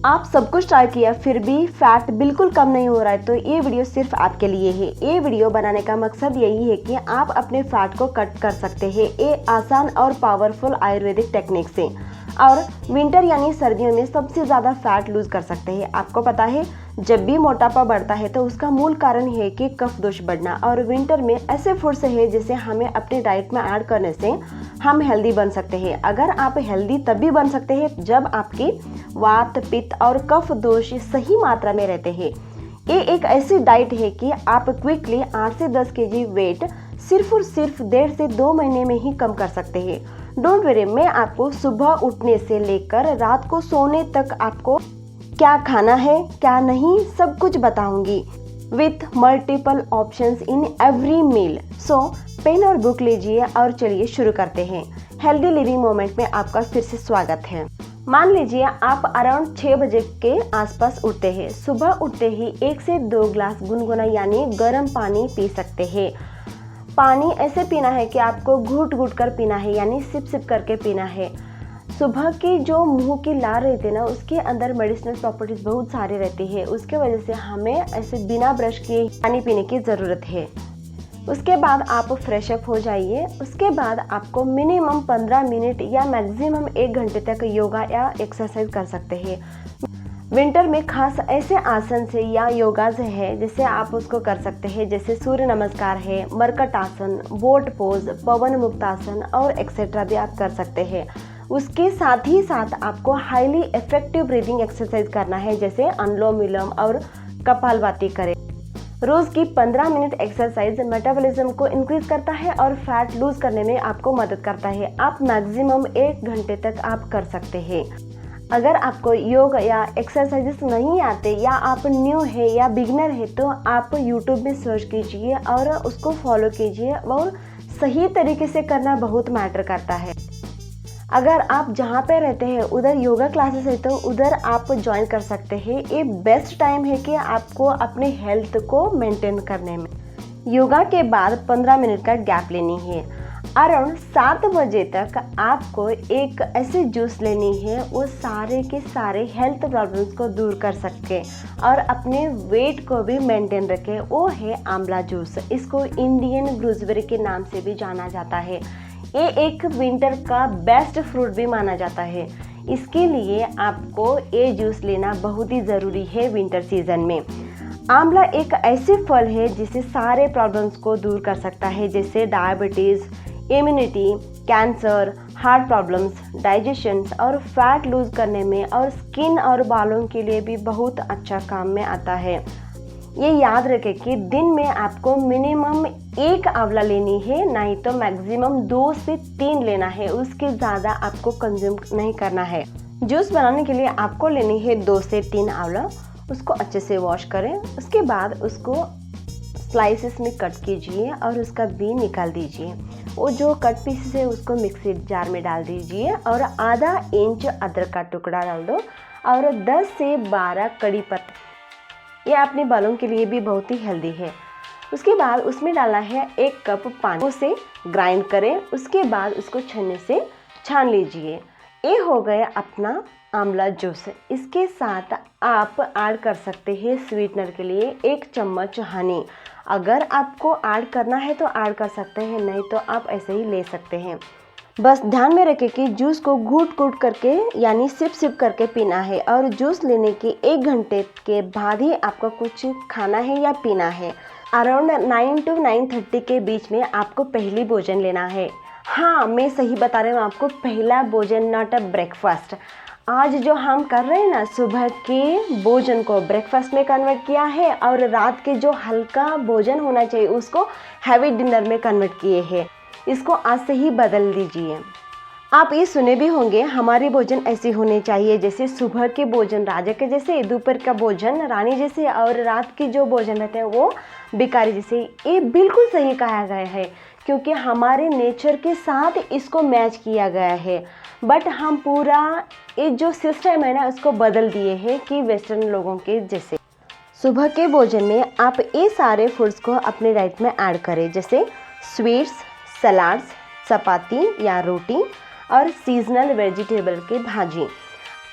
आप सब कुछ ट्राई किया फिर भी फैट बिल्कुल कम नहीं हो रहा है तो ये वीडियो सिर्फ आपके लिए है। ये वीडियो बनाने का मकसद यही है कि आप अपने फैट को कट कर सकते हैं ये आसान और पावरफुल आयुर्वेदिक टेक्निक से, और विंटर यानी सर्दियों में सबसे ज़्यादा फैट लूज कर सकते हैं। आपको पता है जब भी मोटापा बढ़ता है तो उसका मूल कारण है कि कफ दोष बढ़ना, और विंटर में ऐसे फूड्स है जिसे हमें अपनी डाइट में ऐड करने से हम हेल्दी बन सकते हैं। अगर आप हेल्दी तभी बन सकते हैं जब आपकी वात, पित्त और कफ दोष सही मात्रा में रहते हैं। ये एक ऐसी डाइट है कि आप क्विकली 8 से 10 केजी वेट सिर्फ और सिर्फ 1.5 से 2 महीने में ही कम कर सकते हैं। डोंट वरी, मैं आपको सुबह उठने से लेकर रात को सोने तक आपको क्या खाना है क्या नहीं सब कुछ बताऊंगी, with multiple options in every meal. So pen और बुक लीजिए और चलिए शुरू करते हैं। हेल्दी लिविंग मोमेंट में आपका फिर से स्वागत है। मान लीजिए आप अराउंड 6 बजे के आसपास उठते हैं। सुबह उठते ही 1 से 2 ग्लास गुनगुना यानी गर्म पानी पी सकते हैं। पानी ऐसे पीना है कि आपको घूट घूट कर पीना है, यानी सिप सिप करके पीना है। सुबह की जो मुंह की लार रहती है ना, उसके अंदर मेडिसिनल प्रॉपर्टीज बहुत सारी रहती है। उसके वजह से हमें ऐसे बिना ब्रश किए पानी पीने की ज़रूरत है। उसके बाद आप फ्रेश अप हो जाइए। उसके बाद आपको मिनिमम 15 मिनट या मैक्सिमम 1 घंटे तक योगा या एक्सरसाइज कर सकते हैं। विंटर में खास ऐसे आसन से या योगाज है जैसे आप उसको कर सकते हैं, जैसे सूर्य नमस्कार है, मरकट आसन, बोट पोज, पवन मुक्त आसन और एक्सेट्रा भी आप कर सकते हैं। उसके साथ ही साथ आपको हाईली इफेक्टिव ब्रीदिंग एक्सरसाइज करना है, जैसे अनुलोम विलोम और कपालभाति करें। रोज की 15 मिनट एक्सरसाइज मेटाबॉलिज्म को इंक्रीज करता है और फैट लूज करने में आपको मदद करता है। आप मैक्सिमम 1 घंटे तक आप कर सकते हैं। अगर आपको योग या एक्सरसाइजेस नहीं आते या आप न्यू है या बिगनर है तो आप यूट्यूब में सर्च कीजिए और उसको फॉलो कीजिए, और सही तरीके से करना बहुत मैटर करता है। अगर आप जहाँ पे रहते हैं उधर योगा क्लासेस है तो उधर आप ज्वाइन कर सकते हैं। ये बेस्ट टाइम है कि आपको अपने हेल्थ को मेंटेन करने में। योगा के बाद 15 मिनट का गैप लेनी है। अराउंड 7 बजे तक आपको एक ऐसे जूस लेनी है वो सारे के सारे हेल्थ प्रॉब्लम्स को दूर कर सके और अपने वेट को भी मेंटेन रखे। वो है आंवला जूस। इसको इंडियन ग्रूसबेरी के नाम से भी जाना जाता है। ये एक विंटर का बेस्ट फ्रूट भी माना जाता है। इसके लिए आपको ये जूस लेना बहुत ही ज़रूरी है विंटर सीजन में। आंवला एक ऐसे फल है जिसे सारे प्रॉब्लम्स को दूर कर सकता है, जैसे diabetes, immunity, cancer, heart problems, digestion और फैट लूज करने में, और स्किन और बालों के लिए भी बहुत अच्छा काम में आता है। ये याद रखें कि दिन में आपको मिनिमम 1 आंवला लेनी है, नहीं तो मैक्सिमम 2 से 3 लेना है। उसके ज़्यादा आपको कंज्यूम नहीं करना है। जूस बनाने के लिए आपको लेनी है 2 से 3 आंवला। उसको अच्छे से वॉश करें। उसके बाद उसको स्लाइसेस में कट कीजिए और उसका बी निकाल दीजिए। वो जो कट पीसेस है उसको मिक्सी जार में डाल दीजिए और आधा इंच अदरक का टुकड़ा डाल दो और 10 से 12 कड़ी पत्ता। ये अपने बालों के लिए भी बहुत ही हेल्दी है। उसके बाद उसमें डालना है 1 कप पानी। उसे ग्राइंड करें। उसके बाद उसको छन्नी से छान लीजिए। ये हो गया अपना आंवला जूस। इसके साथ आप ऐड कर सकते हैं स्वीटनर के लिए 1 चम्मच हनी। अगर आपको ऐड करना है तो ऐड कर सकते हैं, नहीं तो आप ऐसे ही ले सकते हैं। बस ध्यान में रखें कि जूस को घूट घूट करके यानी सिप सिप करके पीना है, और जूस लेने के 1 घंटे के बाद ही आपको कुछ खाना है या पीना है। अराउंड 9 to 9:30 के बीच में आपको पहली भोजन लेना है। हाँ, मैं सही बता रही हूँ आपको, पहला भोजन, नॉट अ ब्रेकफास्ट। आज जो हम कर रहे हैं ना, सुबह के भोजन को ब्रेकफास्ट में कन्वर्ट किया है और रात के जो हल्का भोजन होना चाहिए उसको हैवी डिनर में कन्वर्ट किए हैं। इसको आज से ही बदल दीजिए। आप ये सुने भी होंगे, हमारे भोजन ऐसे होने चाहिए जैसे सुबह के भोजन राजा के जैसे, दोपहर का भोजन रानी जैसे, और रात के जो भोजन रहते हैं वो भिखारी जैसे। ये बिल्कुल सही कहा गया है क्योंकि हमारे नेचर के साथ इसको मैच किया गया है। बट हम पूरा ये जो सिस्टम है ना उसको बदल दिए हैं कि वेस्टर्न लोगों के जैसे। सुबह के भोजन में आप ये सारे फूड्स को अपने डाइट में ऐड करें, जैसे स्वीट्स, सलाड्स, चपाती या रोटी और सीजनल वेजिटेबल की भाजी।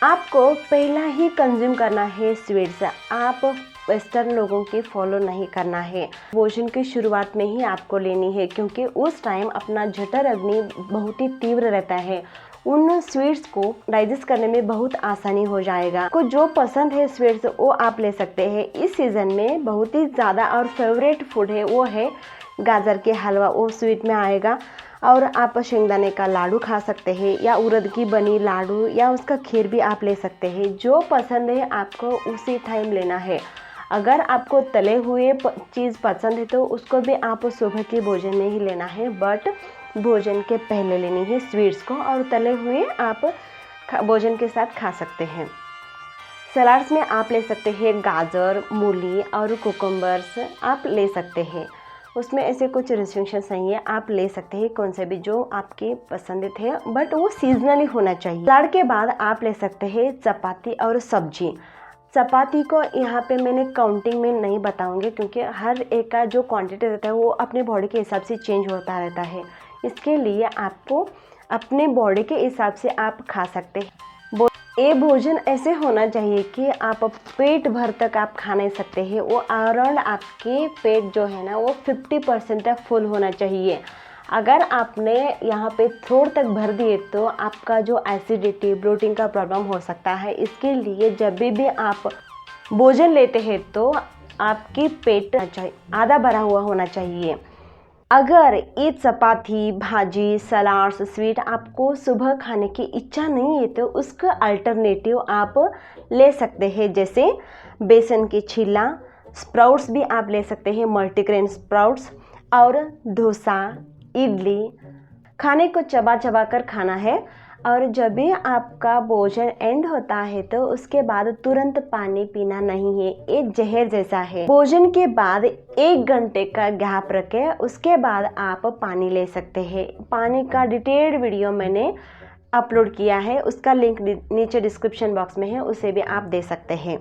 आपको पहला ही कंज्यूम करना है स्वीट्स। आप वेस्टर्न लोगों की फॉलो नहीं करना है। भोजन की शुरुआत में ही आपको लेनी है, क्योंकि उस टाइम अपना जठर अग्नि बहुत ही तीव्र रहता है। उन स्वीट्स को डाइजेस्ट करने में बहुत आसानी हो जाएगा। आपको जो पसंद है स्वीट्स वो आप ले सकते हैं। इस सीज़न में बहुत ही ज़्यादा और फेवरेट फूड है वो है गाजर के हलवा, वो स्वीट में आएगा। और आप शेंगदाने का लाडू खा सकते हैं, या उड़द की बनी लाडू, या उसका खीर भी आप ले सकते हैं। जो पसंद है आपको उसी टाइम लेना है। अगर आपको तले हुए चीज़ पसंद है तो उसको भी आप सुबह के भोजन में ही लेना है, बट भोजन के पहले लेनी है स्वीट्स को, और तले हुए आप भोजन के साथ खा सकते हैं। सलाड्स में आप ले सकते हैं गाजर, मूली और कुकुम्बर्स आप ले सकते हैं। उसमें ऐसे कुछ रिस्ट्रिक्शंस नहीं है, आप ले सकते हैं कौन से भी जो आपके पसंदीद है, बट वो सीजनली होना चाहिए। सलाद के बाद आप ले सकते हैं चपाती और सब्जी। चपाती को यहाँ पे मैंने काउंटिंग में नहीं बताऊंगी, क्योंकि हर एक का जो क्वांटिटी रहता है वो अपने बॉडी के हिसाब से चेंज होता रहता है। इसके लिए आपको अपने बॉडी के हिसाब से आप खा सकते हैं। ये भोजन ऐसे होना चाहिए कि आप पेट भर तक आप खा नहीं सकते हैं। वो अराउंड आपके पेट जो है ना वो 50% तक फुल होना चाहिए। अगर आपने यहाँ पे थ्रोट तक भर दिए तो आपका जो एसिडिटी, ब्लोटिंग का प्रॉब्लम हो सकता है। इसके लिए जब भी आप भोजन लेते हैं तो आपकी पेट आधा भरा हुआ होना चाहिए। अगर ये चपाती, भाजी, सलाड्स, स्वीट आपको सुबह खाने की इच्छा नहीं है तो उसका अल्टरनेटिव आप ले सकते हैं, जैसे बेसन की चिल्ला, स्प्राउट्स भी आप ले सकते हैं, मल्टीग्रेन स्प्राउट्स, और डोसा, इडली। खाने को चबा चबा कर खाना है, और जब भी आपका भोजन एंड होता है तो उसके बाद तुरंत पानी पीना नहीं है, एक जहर जैसा है। भोजन के बाद 1 घंटे का गैप रखें, उसके बाद आप पानी ले सकते हैं। पानी का डिटेल्ड वीडियो मैंने अपलोड किया है, उसका लिंक नीचे डिस्क्रिप्शन बॉक्स में है, उसे भी आप दे सकते हैं।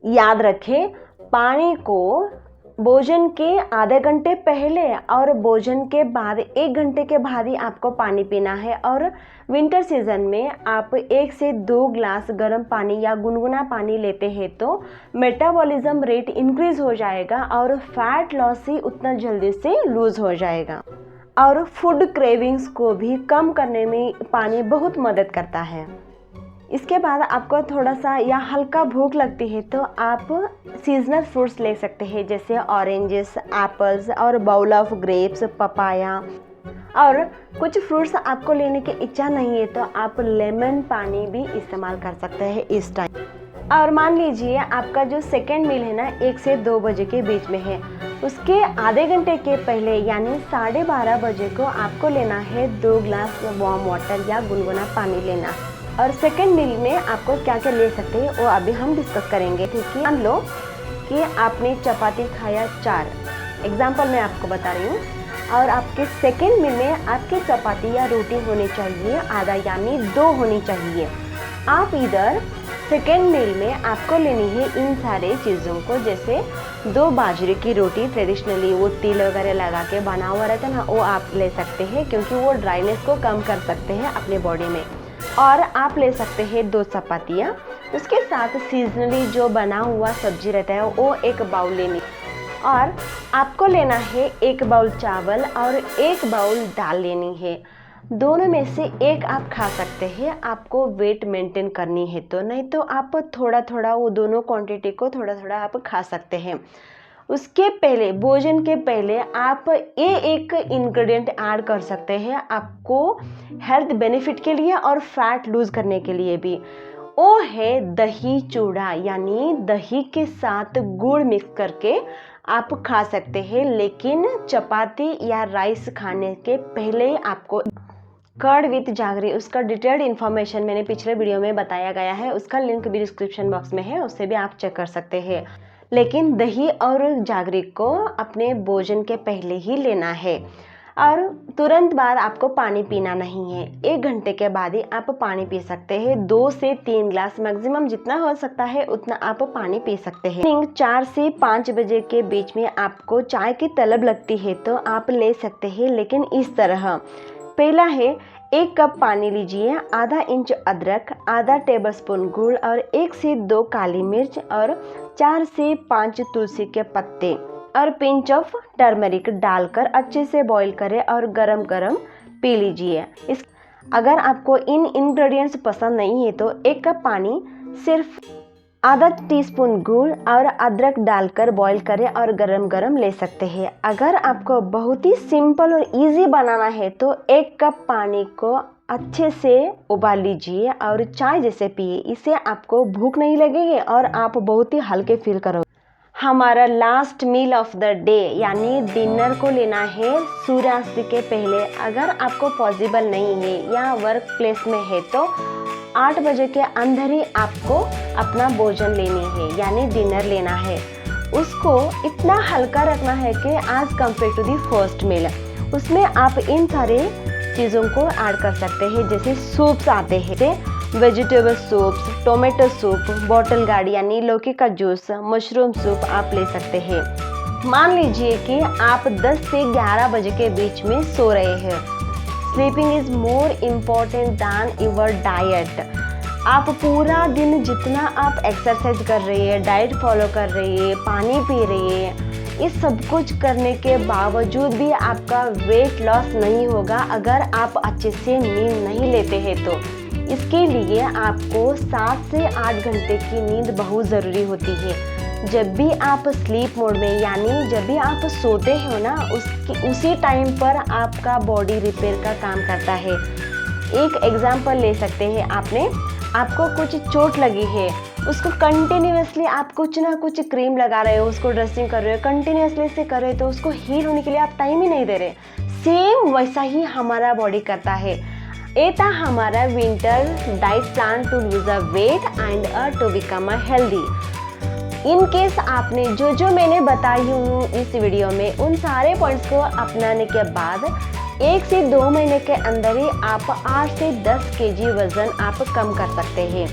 याद रखें, पानी को भोजन के आधे घंटे पहले और भोजन के बाद 1 घंटे के बाद ही आपको पानी पीना है। और विंटर सीजन में आप 1 से 2 ग्लास गर्म पानी या गुनगुना पानी लेते हैं तो मेटाबॉलिज्म रेट इंक्रीज हो जाएगा और फैट लॉस ही उतना जल्दी से लूज हो जाएगा। और फूड क्रेविंग्स को भी कम करने में पानी बहुत मदद करता है। इसके बाद आपको थोड़ा सा या हल्का भूख लगती है तो आप सीजनल फ्रूट्स ले सकते हैं, जैसे ऑरेंजेस, एप्पल्स और बाउल ऑफ ग्रेप्स, पपाया। और कुछ फ्रूट्स आपको लेने की इच्छा नहीं है तो आप लेमन पानी भी इस्तेमाल कर सकते हैं इस टाइम। और मान लीजिए आपका जो सेकेंड मील है ना 1 से 2 बजे के बीच में है, उसके आधे घंटे के पहले यानी 12:30 बजे को आपको लेना है 2 ग्लास वार्म वाटर या गुनगुना पानी लेना। और सेकेंड मील में आपको क्या क्या ले सकते हैं वो अभी हम डिस्कस करेंगे। ठीक है, मान लो कि आपने चपाती खाया 4, एग्जाम्पल मैं आपको बता रही हूँ, और आपके सेकेंड मील में आपके चपाती या रोटी होनी चाहिए आधा, यानी 2 होनी चाहिए। आप इधर सेकेंड मील में आपको लेनी है इन सारे चीज़ों को, जैसे 2 बाजरे की रोटी, ट्रेडिशनली वो तिल वगैरह लगा के बना हुआ रहता है ना, वो आप ले सकते हैं, क्योंकि वो ड्राइनेस को कम कर सकते हैं अपने बॉडी में। और आप ले सकते हैं 2 चपातियाँ, उसके साथ सीजनली जो बना हुआ सब्जी रहता है वो 1 बाउल लेनी। और आपको लेना है 1 बाउल चावल और 1 बाउल दाल लेनी है। दोनों में से एक आप खा सकते हैं, आपको वेट मेंटेन करनी है तो, नहीं तो आप थोड़ा थोड़ा वो दोनों क्वांटिटी को थोड़ा थोड़ा आप खा सकते हैं। उसके पहले, भोजन के पहले आप ये एक इंग्रेडिएंट ऐड कर सकते हैं आपको हेल्थ बेनिफिट के लिए और फैट लूज करने के लिए भी। वो है दही चूड़ा, यानी दही के साथ गुड़ मिक्स करके आप खा सकते हैं, लेकिन चपाती या राइस खाने के पहले आपको कर्ड विथ जागरी, उसका डिटेल्ड इन्फॉर्मेशन मैंने पिछले वीडियो में बताया गया है, उसका लिंक भी डिस्क्रिप्शन बॉक्स में है, उससे भी आप चेक कर सकते हैं। लेकिन दही और जागरी को अपने भोजन के पहले ही लेना है। और तुरंत बाद आपको पानी पीना नहीं है, 1 घंटे के बाद ही आप पानी पी सकते हैं। 2 से 3 ग्लास मैक्सिमम जितना हो सकता है उतना आप पानी पी सकते हैं। 4 से 5 बजे के बीच में आपको चाय की तलब लगती है तो आप ले सकते हैं, लेकिन इस तरह। पहला है 1 कप पानी लीजिए, आधा इंच अदरक, आधा टेबलस्पून गुड़ और 1 से 2 काली मिर्च और 4 से 5 तुलसी के पत्ते और पिंच ऑफ टर्मरिक डालकर अच्छे से बॉईल करें और गरम गरम पी लीजिए। अगर आपको इन इंग्रेडिएंट्स पसंद नहीं है तो 1 कप पानी सिर्फ आधा टीस्पून गुड़ और अदरक डालकर बॉईल करें और गरम गरम ले सकते हैं। अगर आपको बहुत ही सिंपल और इजी बनाना है तो 1 कप पानी को अच्छे से उबाल लीजिए और चाय जैसे पिए। इससे आपको भूख नहीं लगेगी और आप बहुत ही हल्के फील करोगे। हमारा last meal of the day यानी डिनर को लेना है सूर्यास्त के पहले। अगर आपको पॉसिबल नहीं है या वर्क प्लेस में है तो 8 बजे के अंदर ही आपको अपना भोजन लेनी है यानी डिनर लेना है। उसको इतना हल्का रखना है कि आज compare to the first meal उसमें आप इन सारे चीज़ों को ऐड कर सकते हैं। जैसे सूप्स आते हैं, vegetable soups, tomato soup, bottle gourd यानी लौकी का जूस, मशरूम सूप आप ले सकते हैं। मान लीजिए कि आप 10 से 11 बजे के बीच में सो रहे हैं। Sleeping is more important than your diet. आप पूरा दिन जितना आप एक्सरसाइज कर रही है, डाइट फॉलो कर रही है, पानी पी रही है, इस सब कुछ करने के बावजूद भी आपका वेट लॉस नहीं होगा अगर आप अच्छे से नींद नहीं लेते हैं तो। इसके लिए आपको 7 से 8 घंटे की नींद बहुत ज़रूरी होती है। जब भी आप स्लीप मोड में यानी जब भी आप सोते हो ना उसी टाइम पर आपका बॉडी रिपेयर का काम करता है। एक एग्जांपल ले सकते हैं, आपको कुछ चोट लगी है, उसको कंटिन्यूसली आप कुछ ना कुछ क्रीम लगा रहे हो, उसको ड्रेसिंग कर रहे हो, कंटिन्यूसली से कर रहे हो तो उसको हील होने के लिए आप टाइम ही नहीं दे रहे। सेम वैसा ही हमारा बॉडी करता है। ये था हमारा winter diet plan to lose a weight and to become a healthy. In case आपने जो मैंने बताई हूँ इस वीडियो में उन सारे पॉइंट्स को अपनाने के बाद 1 से 2 महीने के अंदर ही आप 8 से 10 kg वजन आप कम कर सकते हैं।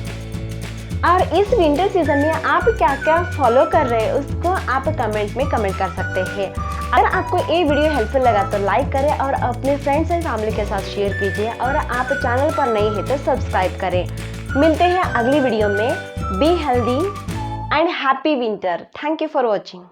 और इस विंटर सीजन में आप क्या क्या फॉलो कर रहे हैं उसको आप कमेंट में कमेंट कर सकते हैं। अगर आपको ये वीडियो हेल्पफुल लगा तो लाइक करें और अपने फ्रेंड्स एंड फैमिली के साथ शेयर कीजिए और आप चैनल पर नए हैं तो सब्सक्राइब करें। मिलते हैं अगली वीडियो में। Be healthy and happy winter. Thank you for watching.